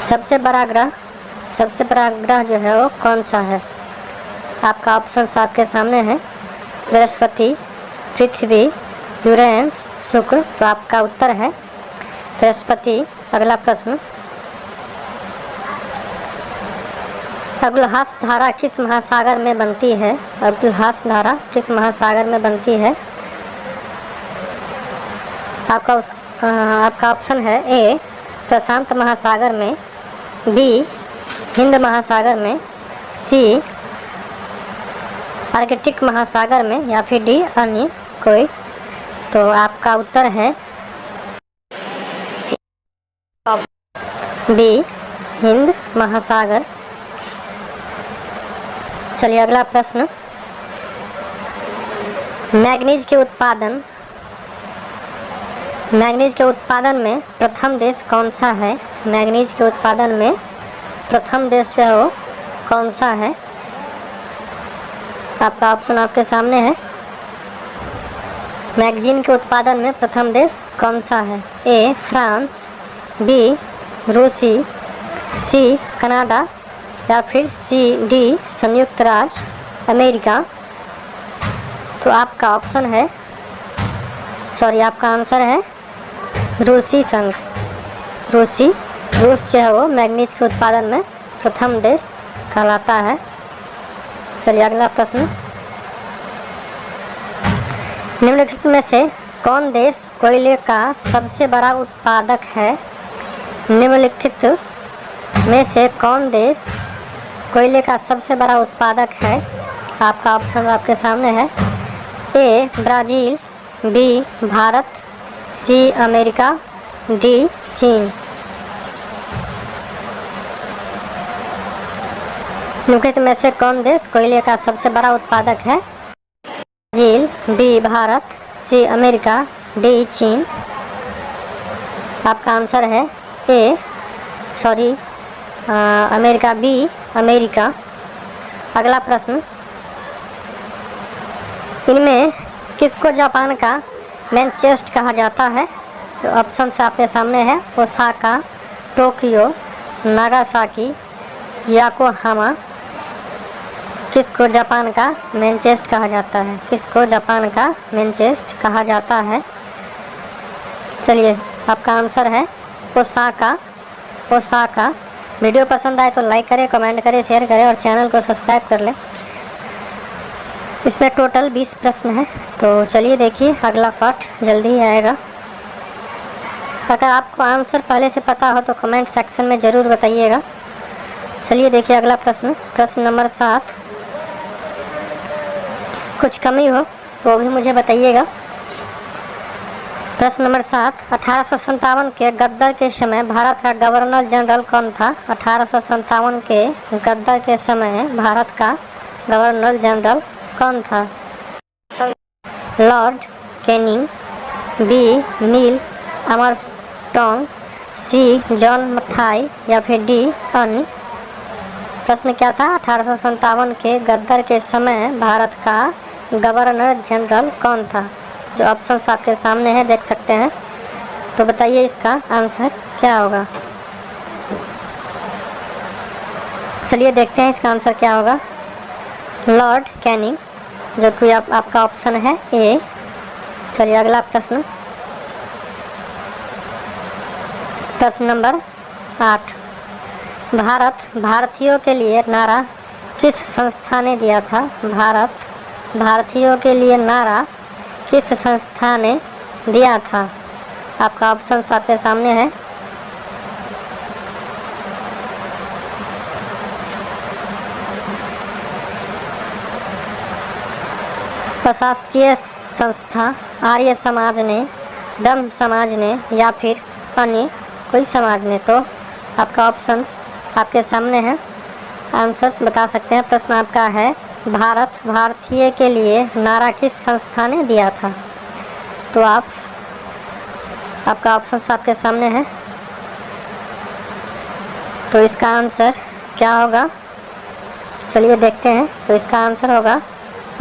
सबसे बड़ा ग्रह जो है वो कौन सा है? आपका ऑप्शन आपके सामने है, बृहस्पति, पृथ्वी, यूरेनस, शुक्र। तो आपका उत्तर है बृहस्पति। अगला प्रश्न, अगुलहास धारा किस महासागर में बनती है? अगुलहास धारा किस महासागर में बनती है? आपका ऑप्शन है ए प्रशांत महासागर में, बी हिंद महासागर में, सी आर्कटिक महासागर में, या फिर डी अन्य कोई। तो आपका उत्तर है बी हिंद महासागर। चलिए अगला प्रश्न, मैग्नीज के उत्पादन में प्रथम देश कौन सा है? मैग्नीज के उत्पादन में प्रथम देश जो है वो कौन सा है? आपका ऑप्शन आपके सामने है, मैगजीन के उत्पादन में प्रथम देश कौन सा है? ए फ्रांस, बी रूसी, सी कनाडा, या फिर सी डी संयुक्त राज्य अमेरिका। तो आपका आंसर है रूसी संघ। रूस जो है वो मैग्नीज के उत्पादन में प्रथम देश कहलाता है। चलिए अगला प्रश्न, निम्नलिखित में से कौन देश कोयले का सबसे बड़ा उत्पादक है? निम्नलिखित में से कौन देश कोयले का सबसे बड़ा उत्पादक है? आपका ऑप्शन आपके सामने है, A Brazil, B Bharat, C America, D चीन। निम्नलिखित में से कौन देश कोयले का सबसे बड़ा उत्पादक है? Brazil, B Bharat, C America, D चीन। आपका आंसर है अमेरिका, बी अमेरिका। अगला प्रश्न, इनमें किसको जापान का मैनचेस्ट कहा जाता है? तो ऑप्शन आपके सामने है, ओसाका, टोक्यो, नागासाकी, योकोहामा। किसको जापान का मैनचेस्ट कहा जाता है? किसको जापान का मैनचेस्ट कहा जाता है? चलिए आपका आंसर है ओसाका। वीडियो पसंद आए तो लाइक करें, कमेंट करें, शेयर करें और चैनल को सब्सक्राइब कर लें। इसमें टोटल 20 प्रश्न है। तो चलिए देखिए अगला पार्ट जल्दी ही आएगा। अगर आपको आंसर पहले से पता हो तो कमेंट सेक्शन में ज़रूर बताइएगा। चलिए देखिए अगला प्रश्न नंबर 7। कुछ कमी हो तो भी मुझे बताइएगा। प्रश्न नंबर 7, 1857 के गद्दर के समय भारत का गवर्नर जनरल कौन था? 1857 के गद्दर के समय भारत का गवर्नर जनरल कौन था? Lord Canning, B Neil Armstrong, C John Mathai, या फिर डी अन्य। प्रश्न क्या था? 1857 के गद्दर के समय भारत का गवर्नर जनरल कौन था? जो ऑप्शन आपके सामने है देख सकते हैं। तो बताइए इसका आंसर क्या होगा। चलिए देखते हैं इसका आंसर क्या होगा। लॉर्ड कैनिंग, जो कि आपका ऑप्शन है ए। चलिए अगला प्रश्न नंबर 8। भारतीयों के लिए नारा किस संस्था ने दिया था? भारतीयों के लिए नारा किस संस्था ने दिया था? आपका ऑप्शन आपके सामने है। प्रशासकीय संस्था, आर्य समाज ने, ब्रह्म समाज ने, या फिर अन्य कोई समाज ने। तो आपका ऑप्शंस आपके सामने है, आंसर्स बता सकते हैं। प्रश्न आपका है, भारतीय के लिए नारा किस संस्था ने दिया था? तो आपका ऑप्शन आपके सामने है। तो इसका आंसर क्या होगा? चलिए देखते हैं। तो इसका आंसर होगा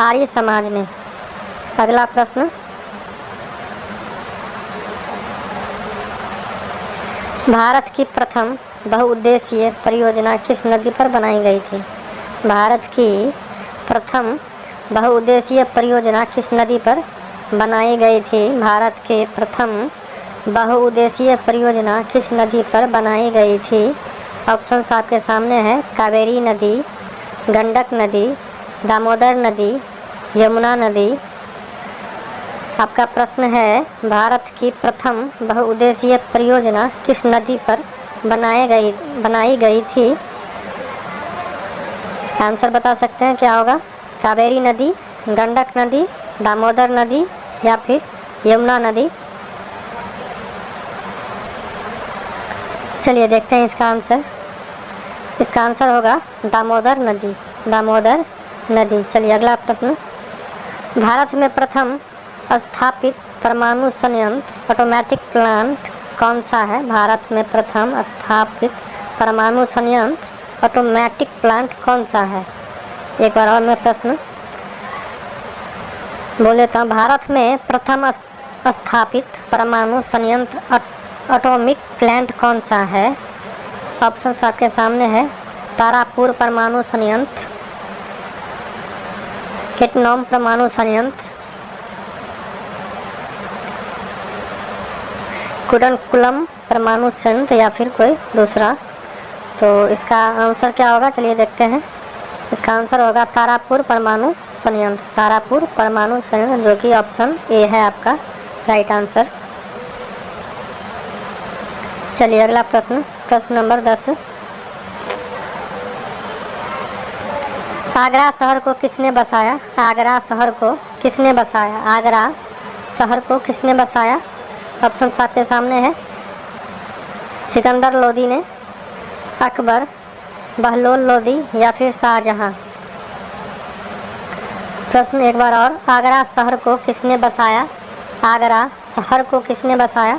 आर्य समाज ने। अगला प्रश्न, भारत की प्रथम बहुउद्देशीय परियोजना किस नदी पर बनाई गई थी? भारत की प्रथम बहुउद्देशीय परियोजना किस नदी पर बनाई गई थी? भारत के प्रथम बहुउद्देशीय परियोजना किस नदी पर बनाई गई थी? ऑप्शंस आपके सामने हैं। कावेरी नदी, गंडक नदी, दामोदर नदी, यमुना नदी। आपका प्रश्न है, भारत की प्रथम बहुउद्देशीय परियोजना किस नदी पर बनाई गई थी? आंसर बता सकते हैं, क्या होगा? कावेरी नदी, गंडक नदी, दामोदर नदी या फिर यमुना नदी। चलिए देखते हैं इसका आंसर। इसका आंसर होगा दामोदर नदी, दामोदर नदी। चलिए अगला प्रश्न, भारत में प्रथम स्थापित परमाणु संयंत्र ऑटोमेटिक प्लांट कौन सा है? भारत में प्रथम स्थापित परमाणु संयंत्र ऑटोमेटिक प्लांट कौन सा है? एक बार और मैं प्रश्न बोल देता हूँ। भारत में प्रथम स्थापित परमाणु संयंत्र एटॉमिक प्लांट कौन सा है? ऑप्शन आपके सामने है। तारापुर परमाणु संयंत्र, केटनॉम परमाणु संयंत्र, कुडनकुलम परमाणु संयंत्र या फिर कोई दूसरा। तो इसका आंसर क्या होगा? चलिए देखते हैं। इसका आंसर होगा तारापुर परमाणु संयंत्र, तारापुर परमाणु संयंत्र, जो कि ऑप्शन ए है आपका राइट आंसर। चलिए अगला प्रश्न, प्रश्न नंबर 10। आगरा शहर को किसने बसाया? आगरा शहर को किसने बसाया? आगरा शहर को किसने बसाया? ऑप्शन आपके सामने है। सिकंदर लोदी ने, अकबर, बहलोल लोदी या फिर शाहजहां। प्रश्न एक बार और, आगरा शहर को किसने बसाया? आगरा शहर को किसने बसाया?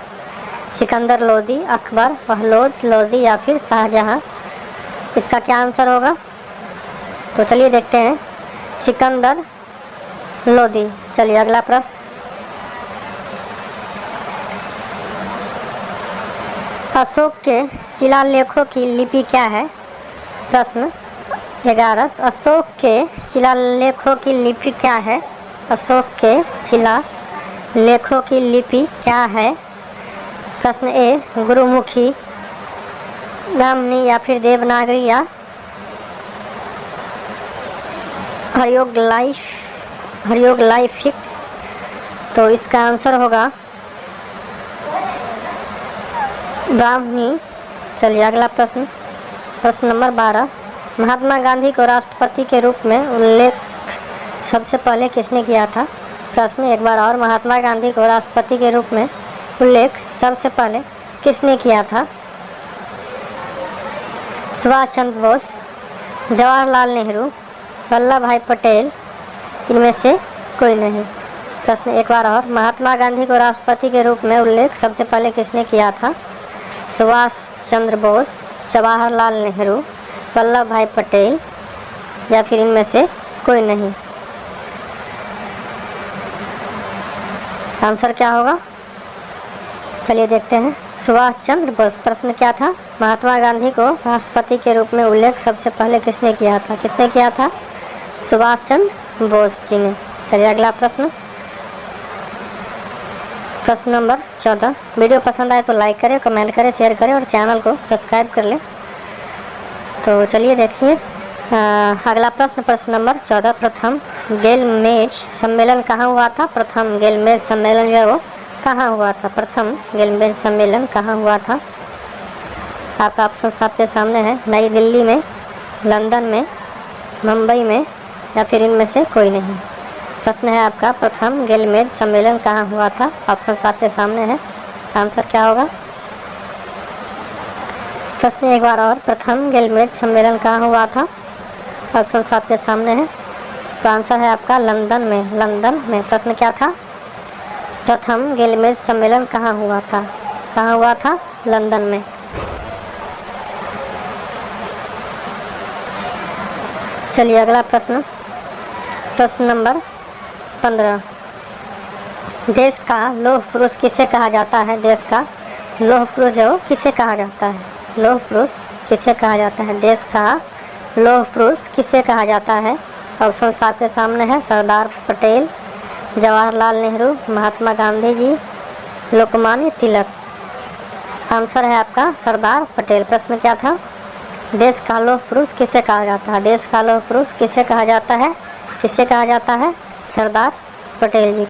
सिकंदर लोदी, अकबर, बहलोल लोदी या फिर शाहजहां। इसका क्या आंसर होगा? तो चलिए देखते हैं। सिकंदर लोदी। चलिए अगला प्रश्न, अशोक के शिलालेखों की लिपि क्या है? प्रश्न 11, अशोक के शिलालेखों की लिपि क्या है? अशोक के शिलालेखों की लिपि क्या है? प्रश्न ए गुरुमुखी, ब्राह्मणी या फिर देवनागरी या हायरोग्लाइफिक्स। तो इसका आंसर होगा ब्राह्मणी। चलिए अगला प्रश्न, प्रश्न नंबर 12, महात्मा गांधी को राष्ट्रपति के रूप में उल्लेख सबसे पहले किसने किया था? प्रश्न एक बार और, महात्मा गांधी को राष्ट्रपति के रूप में उल्लेख सबसे पहले किसने किया था? सुभाष चंद्र बोस, जवाहरलाल नेहरू, वल्लभ भाई पटेल, इनमें से कोई नहीं। प्रश्न एक बार और, महात्मा गांधी को राष्ट्रपति के रूप में उल्लेख सबसे पहले किसने किया था? सुभाष चंद्र बोस, जवाहरलाल नेहरू, वल्लभ भाई पटेल या फिर इनमें से कोई नहीं। आंसर क्या होगा? चलिए देखते हैं। सुभाष चंद्र बोस। प्रश्न क्या था? महात्मा गांधी को राष्ट्रपति के रूप में उल्लेख सबसे पहले किसने किया था? किसने किया था? सुभाष चंद्र बोस जी ने। चलिए अगला प्रश्न, प्रश्न नंबर 14। वीडियो पसंद आए तो लाइक करें, कमेंट करें, शेयर करें और चैनल को सब्सक्राइब कर लें। तो चलिए देखिए अगला प्रश्न, प्रश्न नंबर 14। प्रथम गेलमेज सम्मेलन कहाँ हुआ था? प्रथम गेलमेज सम्मेलन जो है वो कहाँ हुआ था? प्रथम गेलमेज सम्मेलन कहाँ हुआ था? आपका ऑप्शन आपके सामने है। नई दिल्ली में, लंदन में, मुंबई में या फिर इनमें से कोई नहीं। प्रश्न है आपका, प्रथम गेलमेज सम्मेलन कहाँ हुआ था? ऑप्शन आपके सामने है। आंसर क्या होगा? प्रश्न एक बार और, प्रथम गेलमेज सम्मेलन कहाँ हुआ था? ऑप्शन आपके सामने है। तो आंसर है आपका लंदन में, लंदन में। प्रश्न क्या था? प्रथम गेलमेज सम्मेलन कहाँ हुआ था? कहाँ हुआ था? लंदन में। चलिए अगला प्रश्न, प्रश्न नंबर 15। देश का लौह पुरुष किसे कहा जाता है? देश का लौह पुरुष जो किसे कहा जाता है? लौह पुरुष किसे कहा जाता है? देश का लौह पुरुष किसे कहा जाता है? ऑप्शन आपके सामने है, सरदार पटेल, जवाहरलाल नेहरू, महात्मा गांधी जी, लोकमान्य तिलक। आंसर है आपका सरदार पटेल। प्रश्न क्या था? देश का लौह पुरुष किसे कहा जाता है? देश का लौह पुरुष किसे कहा जाता है? किसे कहा जाता है? सरदार पटेल जी।